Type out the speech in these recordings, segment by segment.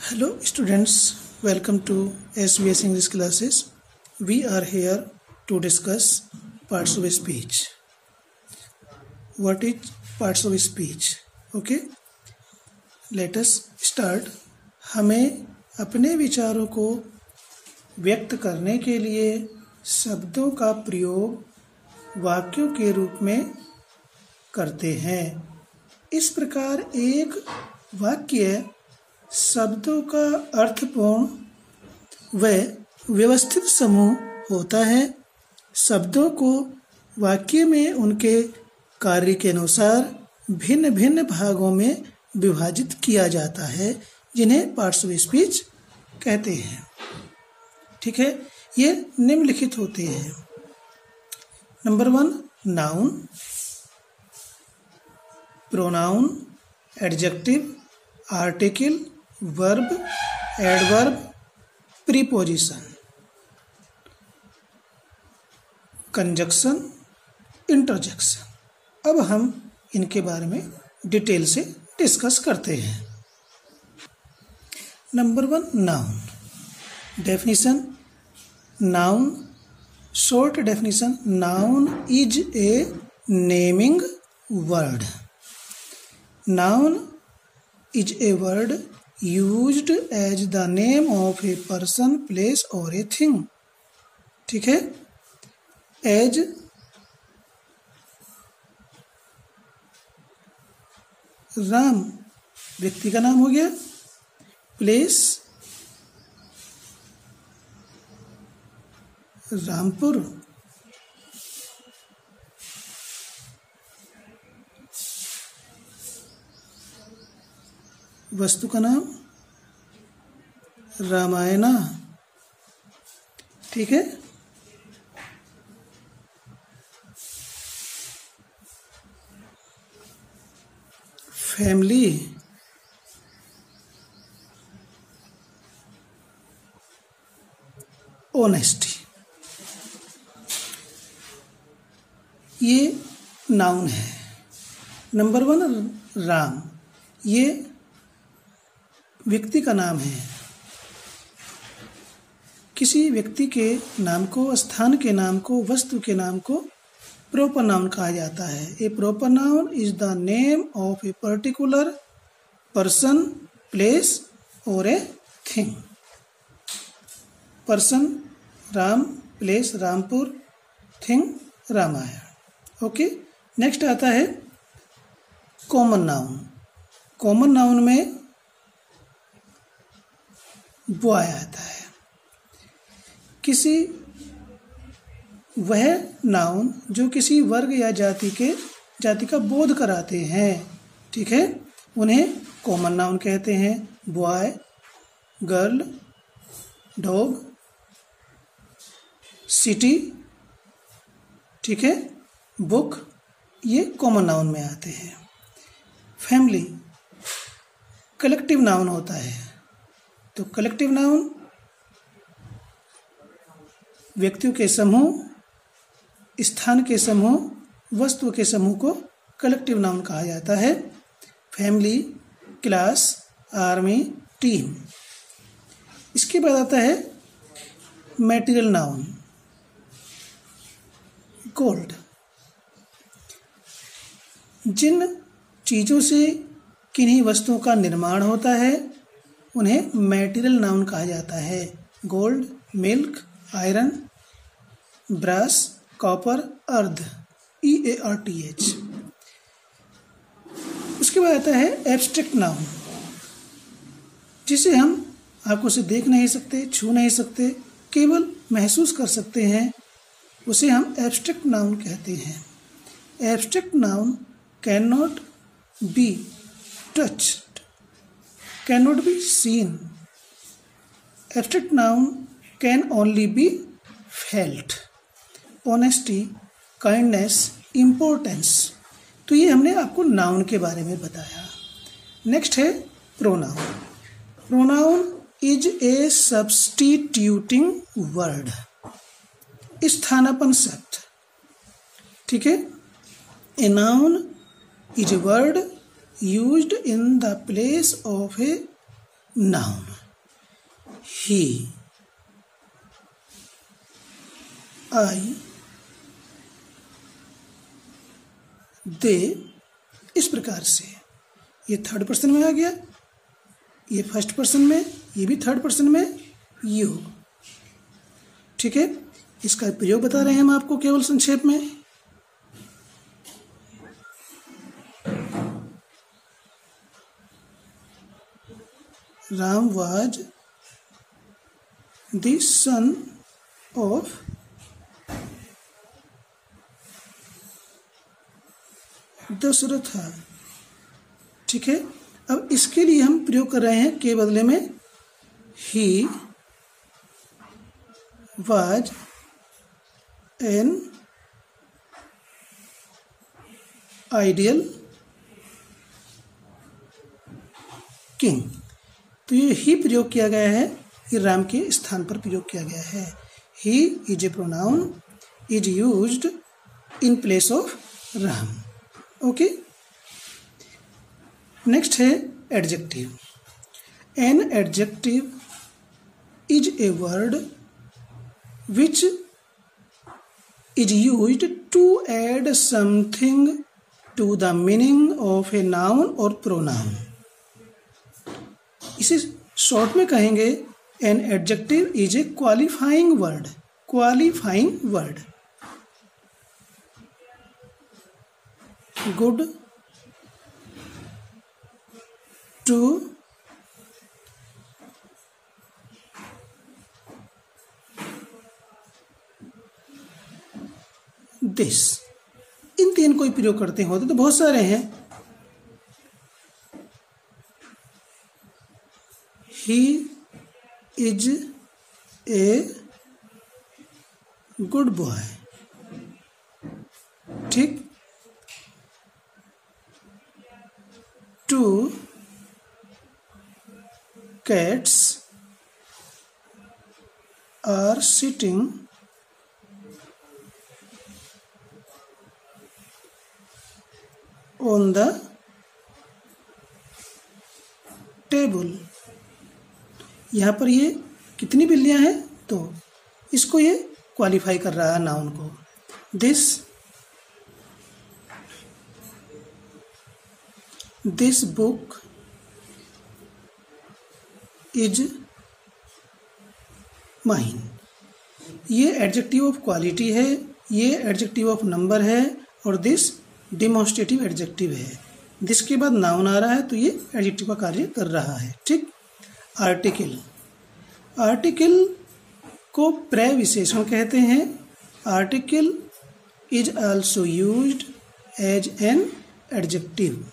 Hello students, welcome to SBS English classes. We are here to discuss parts of speech. What is parts of speech? Okay, let us start. हमें अपने विचारों को व्यक्त करने के लिए शब्दों का प्रयोग वाक्यों के रूप में करते हैं। इस प्रकार एक वाक्य शब्दों का अर्थपूर्ण व व्यवस्थित समूह होता है। शब्दों को वाक्य में उनके कार्य के अनुसार भिन्न भिन्न भागों में विभाजित किया जाता है, जिन्हें पार्ट्स ऑफ स्पीच कहते हैं। ठीक है, ये निम्नलिखित होते हैं। Number 1, noun, pronoun, adjective, article, verb, adverb, preposition, conjunction, interjection. अब हम इनके बारे में डिटेल से डिस्कस करते हैं। Number 1, noun. Definition, noun, short definition, noun is A naming word. Noun is a word used as the name of a person, place or a thing. ठीक है, as राम व्यक्ति का नाम हो गया, प्लेस रामपुर, वस्तु का नाम रामायणा। ठीक है, फैमिली, ऑनेस्टी, ये नाउन है। नंबर 1, राम, ये व्यक्ति का नाम है। किसी व्यक्ति के नाम को, स्थान के नाम को, वस्तु के नाम को प्रॉपर नाउन कहा जाता है। A proper noun is the name of a particular person, place और a thing. Person Ram, place Rampur, thing Ramayan. Okay, next आता है कॉमन नाउन। कॉमन नाउन में बॉय आता है। किसी वह नाउन जो किसी वर्ग या जाति का बोध कराते हैं, ठीक है, उन्हें कॉमन नाउन कहते हैं। बॉय, गर्ल, डॉग, सिटी, ठीक है, बुक, ये कॉमन नाउन में आते हैं। फैमिली कलेक्टिव नाउन होता है। तो कलेक्टिव नाउन व्यक्तियों के समूह, स्थान के समूह, वस्तु के समूह को कलेक्टिव नाउन कहा जाता है। Family, class, army, team. इसके बाद आता है मैटेरियल नाउन। गोल्ड, जिन चीज़ों से किन्हीं वस्तुओं का निर्माण होता है उन्हें मैटेरियल नाउन कहा जाता है। Gold, milk, iron, brass, copper, earth, EARTH। उसके बाद आता है एब्स्ट्रैक्ट नाउन, जिसे हम आंखों से देख नहीं सकते, छू नहीं सकते, केवल महसूस कर सकते हैं, उसे हम एब्स्ट्रैक्ट नाउन कहते हैं। Abstract noun can not be touched, cannot be seen. Abstract noun can only be felt. Honesty, kindness, importance. तो ये हमने आपको नाउन के बारे में बताया। नेक्स्ट है pronoun. Pronoun is a substituting word, स्थानापन्न शब्द। ठीक है, a noun is a word used in the place of a noun, he, I, they, इस प्रकार से। ये थर्ड पर्सन में आ गया, ये फर्स्ट पर्सन में, ये भी थर्ड पर्सन में, यू। ठीक है, इसका प्रयोग बता रहे हैं हम आपको केवल संक्षेप में। Ram was the son of Dasharath. ठीक है, अब इसके लिए हम प्रयोग कर रहे हैं के बदले में he was an ideal king. तो ये ही प्रयोग किया गया है, ये राम के स्थान पर प्रयोग किया गया है। He is a pronoun is used in place of Ram. Okay, next है adjective. An adjective is a word which is used to add something to the meaning of a noun और प्रोनाउन। इसे शॉर्ट में कहेंगे an adjective is a qualifying word. Qualifying word, good, two, this. इन तीन को ही प्रयोग करते होते तो बहुत सारे हैं। ही इज ए गुड बॉय। ठीक, to cats are sitting on the table। यहाँ पर ये कितनी बिल्लियाँ हैं, तो इसको ये क्वालिफाई कर रहा है नाउन को। This book is mine. ये एडजेक्टिव ऑफ क्वालिटी है, ये एडजेक्टिव ऑफ नंबर है, और दिस डिमॉन्स्ट्रेटिव एडजेक्टिव है। दिस के बाद नाउन आ रहा है तो ये एडजेक्टिव का कार्य कर रहा है। ठीक, आर्टिकल। आर्टिकल को प्रविशेषण कहते हैं। Article is also used as an adjective.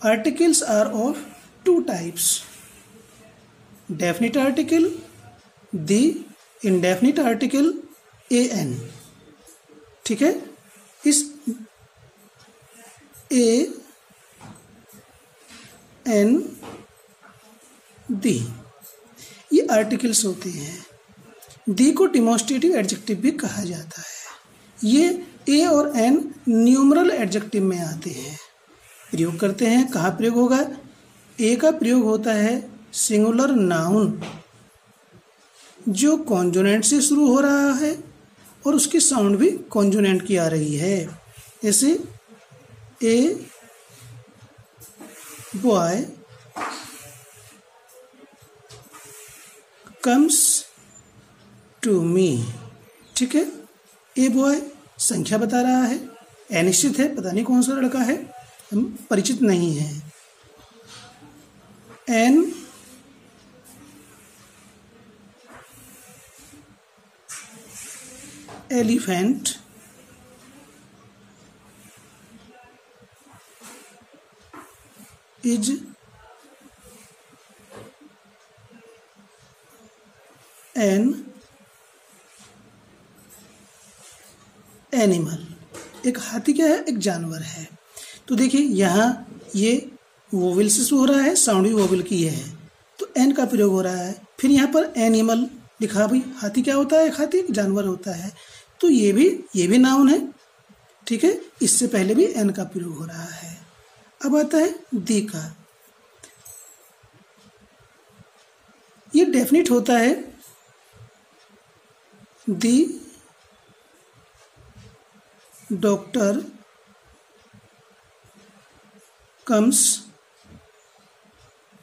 Articles are of two types, definite article, the indefinite article an। ठीक है, इस a n the ये आर्टिकल्स होते हैं। दी को डिमॉन्स्ट्रेटिव एडजेक्टिव भी कहा जाता है। ये ए और एन न्यूमरल एडजेक्टिव में आते हैं। प्रयोग करते हैं, कहाँ प्रयोग होगा? ए का प्रयोग होता है सिंगुलर नाउन जो कॉन्जोनेंट से शुरू हो रहा है और उसकी साउंड भी कॉन्जोनेंट की आ रही है। जैसे a boy comes to me. ठीक है, ए बॉय संख्या बता रहा है, अनिश्चित है, पता नहीं कौन सा लड़का है, हम परिचित नहीं है। An elephant is an animal. एक हाथी क्या है? एक जानवर है। तो देखिए यहाँ ये वोवेल से शुरू हो रहा है, साउंड भी वोवेल की है, तो एन का प्रयोग हो रहा है। फिर यहाँ पर एनिमल लिखा, भाई हाथी क्या होता है? एक हाथी एक जानवर होता है, तो ये भी नाउन है। ठीक है, इससे पहले भी एन का प्रयोग हो रहा है। अब आता है दी का। ये डेफिनेट होता है the doctor comes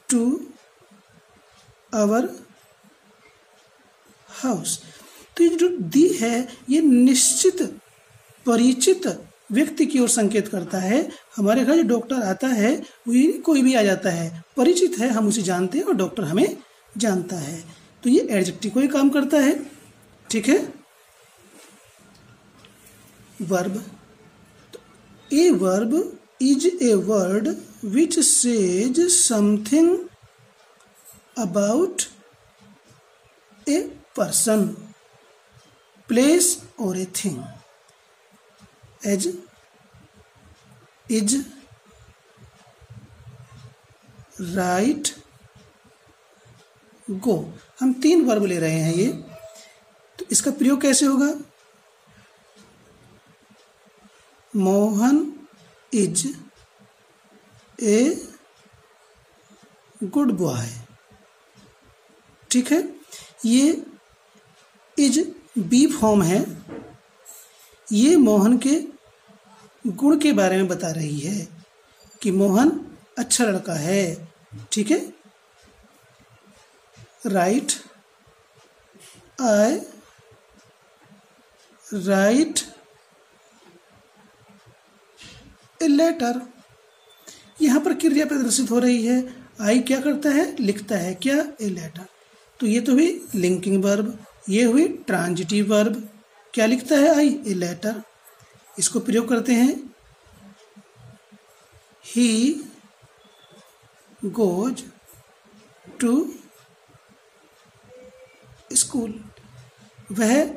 to our house. तो ये जो दी है ये निश्चित परिचित व्यक्ति की ओर संकेत करता है। हमारे घर जो डॉक्टर आता है वो कोई भी आ जाता है, परिचित है, हम उसे जानते हैं और डॉक्टर हमें जानता है। तो ये एडजेक्टिव को ही काम करता है। ठीक है। वर्ब, तो a verb is a word which says something about a person, place और a thing. As, is, write, go. हम 3 वर्ब ले रहे हैं ये। तो इसका प्रयोग कैसे होगा? Mohan is a good boy. ठीक है। ये इज बी फॉर्म है, ये मोहन के गुण के बारे में बता रही है कि मोहन अच्छा लड़का है। ठीक है। Right, I write a letter. यहाँ पर क्रिया प्रदर्शित हो रही है। आई क्या करता है? लिखता है। क्या? A letter. तो ये तो हुई लिंकिंग वर्ब, ये हुई ट्रांजिटिव वर्ब। क्या लिखता है आई? A letter. इसको प्रयोग करते हैं। He goes to school. वह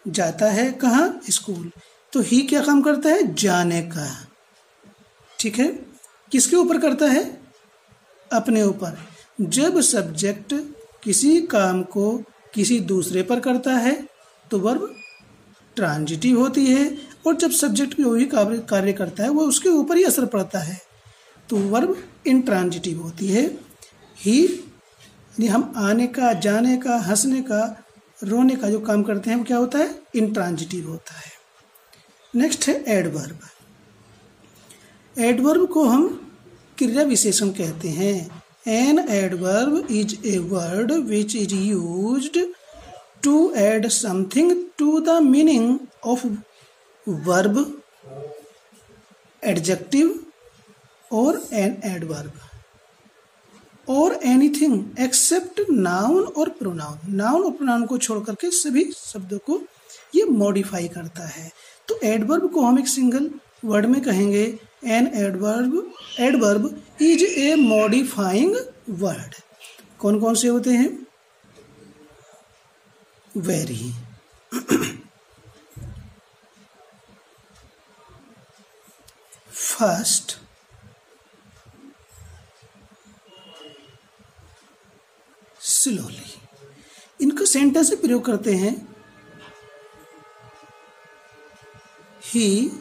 जाता है कहाँ? स्कूल। तो ही क्या काम करता है? जाने का। ठीक है। किसके ऊपर करता है? अपने ऊपर। जब सब्जेक्ट किसी काम को किसी दूसरे पर करता है तो वर्ब ट्रांजिटिव होती है, और जब सब्जेक्ट भी वही कार्य करता है वो उसके ऊपर ही असर पड़ता है तो वर्ब इंट्रांजिटिव होती है। ही यानी हम आने का, जाने का, हंसने का, रोने का जो काम करते हैं वो क्या होता है? इंट्रांजिटिव होता है। नेक्स्ट है एडवर्ब। एडवर्ब को हम क्रिया विशेषण कहते हैं। An adverb is a word which is used to add something to the meaning of verb, adjective और एन एडवर्ब और एनीथिंग एक्सेप्ट नाउन और प्रोनाउन। नाउन और प्रोनाउन को छोड़ करके सभी शब्दों को ये मॉडिफाई करता है। तो एडवर्ब को हम एक सिंगल वर्ड में कहेंगे N adverb is A modifying word. कौन कौन से होते हैं? Very, first, slowly. इनका सेंटेंस में प्रयोग करते हैं। He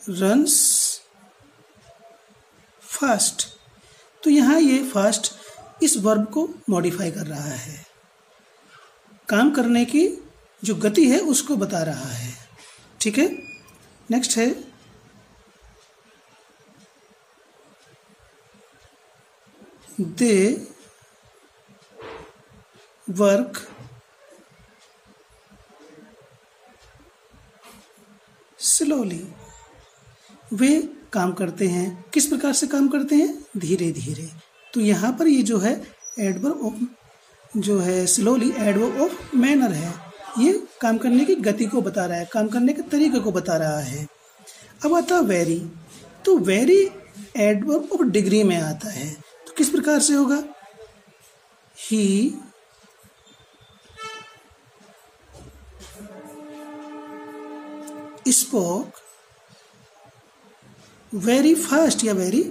runs fast. तो यहाँ ये फास्ट इस वर्ब को मॉडिफाई कर रहा है, काम करने की जो गति है उसको बता रहा है। ठीक है। नेक्स्ट है दे वर्क स्लोली। वे काम करते हैं। किस प्रकार से काम करते हैं? धीरे धीरे। तो यहाँ पर ये जो है एडवर्ब ऑफ जो है स्लोली, एडवर्ब ऑफ मैनर है। ये काम करने की गति को बता रहा है, काम करने के तरीके को बता रहा है। अब आता वेरी। तो वेरी एडवर्ब ऑफ डिग्री में आता है। तो किस प्रकार से होगा? ही स्पोक वेरी फास्ट या वेरी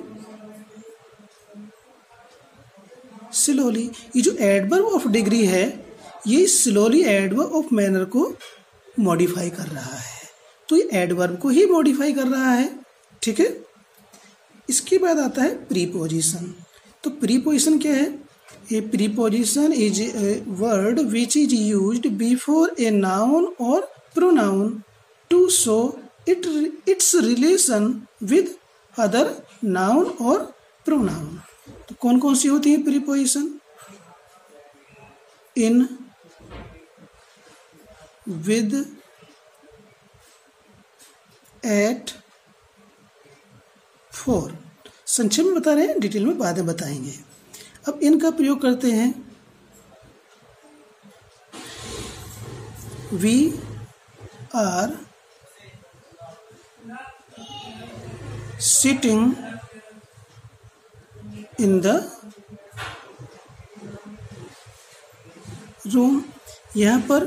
स्लोली। ये जो एडवर्ब ऑफ डिग्री है ये स्लोली एडवर्ब ऑफ मैनर को मॉडिफाई कर रहा है। तो ये एडवर्ब को ही मॉडिफाई कर रहा है। ठीक है। इसके बाद आता है प्रीपोजिशन। तो प्रीपोजिशन क्या है? A preposition is a word which is used before a noun or pronoun to show its relation with other noun or pronoun. तो कौन कौन सी होती है preposition? In, with, at, for. संक्षेप में बता रहे हैं, डिटेल में बाद में बताएंगे. अब इनका प्रयोग करते हैं. We are sitting in the room. यहाँ पर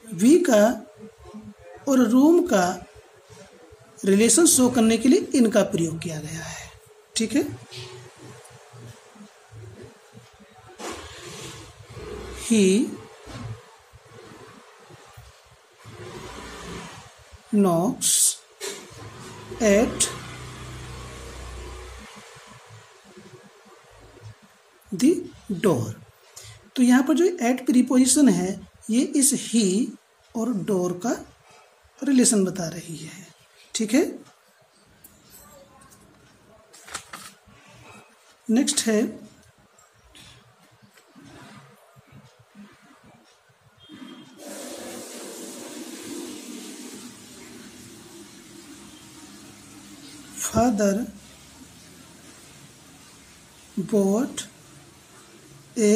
वी का और रूम का रिलेशन शो करने के लिए इनका प्रयोग किया गया है. ठीक है. He knocks at the door. तो यहाँ पर जो एट प्रीपोजिशन है ये इस ही और डोर का रिलेशन बता रही है. ठीक है. नेक्स्ट है father bought a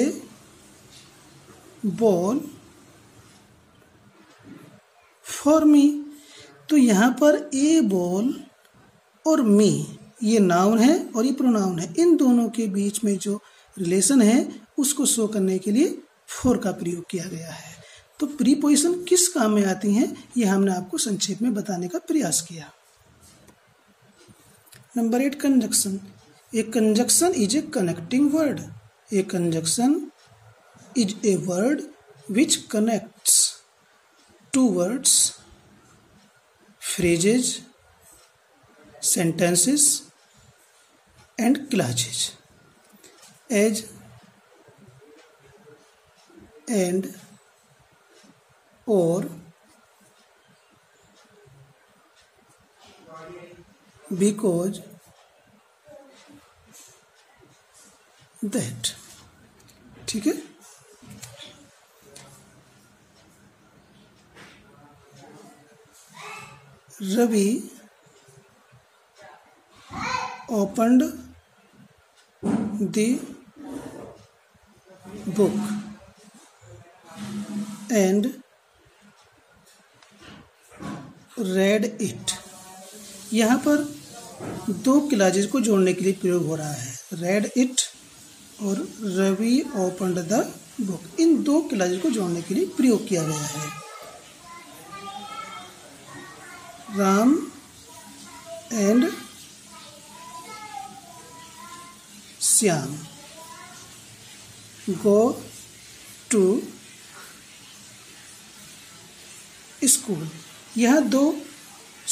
ball for me. तो यहाँ पर ए बॉल और मी ये नाउन है और ये प्रोनाउन है. इन दोनों के बीच में जो रिलेशन है उसको शो करने के लिए फॉर का प्रयोग किया गया है. तो प्रीपोजिशन किस काम में आती हैं ये हमने आपको संक्षेप में बताने का प्रयास किया. Number 8 conjunction. A conjunction is a connecting word. A conjunction is a word which connects two words, phrases, sentences and clauses as and, or, because, that. ठीक है. Ravi opened the book and read it. यहाँ पर दो clauses को जोड़ने के लिए प्रयोग हो रहा है. read it और रवि ओपन्ड द बुक. इन दो क्लॉजेज को जोड़ने के लिए प्रयोग किया गया है. Ram and Shyam go to school. यह दो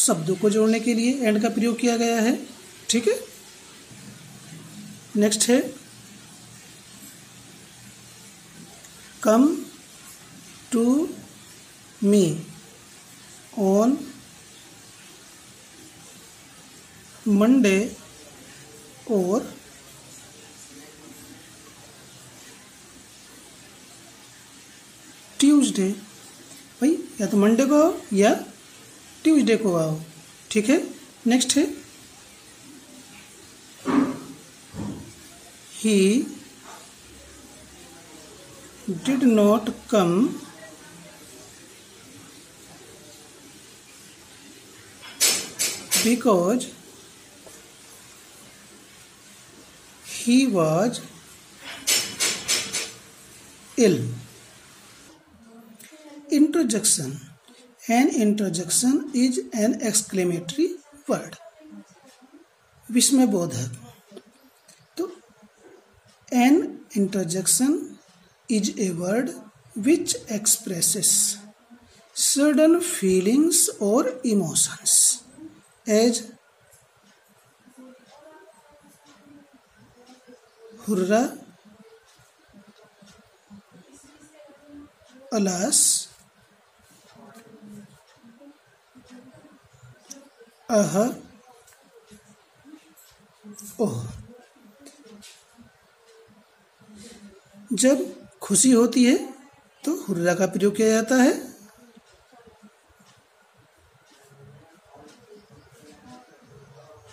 शब्दों को जोड़ने के लिए एंड का प्रयोग किया गया है. ठीक है. नेक्स्ट है come to me on Monday और ट्यूसडे. भाई या तो मंडे को आओ या ट्यूसडे को आओ. ठीक है. नेक्स्ट है he did not come because he was ill. Interjection. An interjection is an exclamatory word. विस्मयबोधक. तो an interjection is a word which expresses certain feelings or emotions as Hurra, alas, ओह। जब खुशी होती है तो हुर्रा का प्रयोग किया जाता है।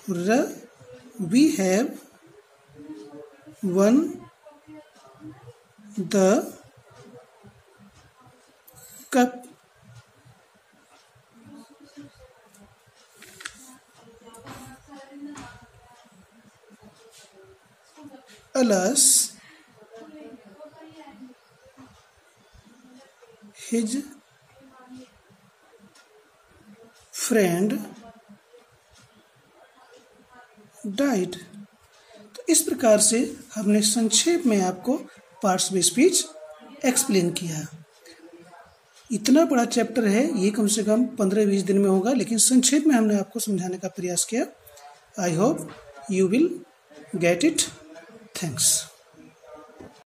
Hurrah, we have won the cup. alas, his friend died। तो इस प्रकार से हमने संक्षेप में आपको पार्ट्स ऑफ स्पीच एक्सप्लेन किया। इतना बड़ा चैप्टर है, ये कम से कम 15-20 दिन में होगा, लेकिन संक्षेप में हमने आपको समझाने का प्रयास किया। I hope you will get it. Thanks.